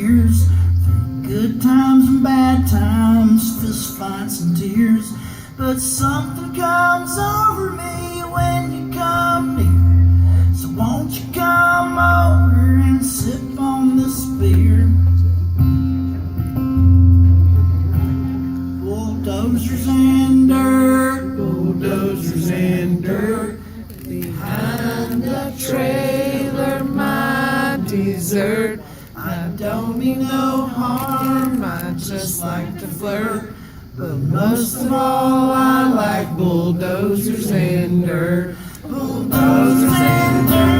years, through good times and bad times, fist fights and tears. But something comes over me when you come near. So won't you come over and sip on this beer? Bulldozers and dirt, bulldozers and dirt. Behind the trailer, my dessert. I don't mean no harm, I just like to flirt. But most of all, I like bulldozers and dirt. Bulldozers and dirt.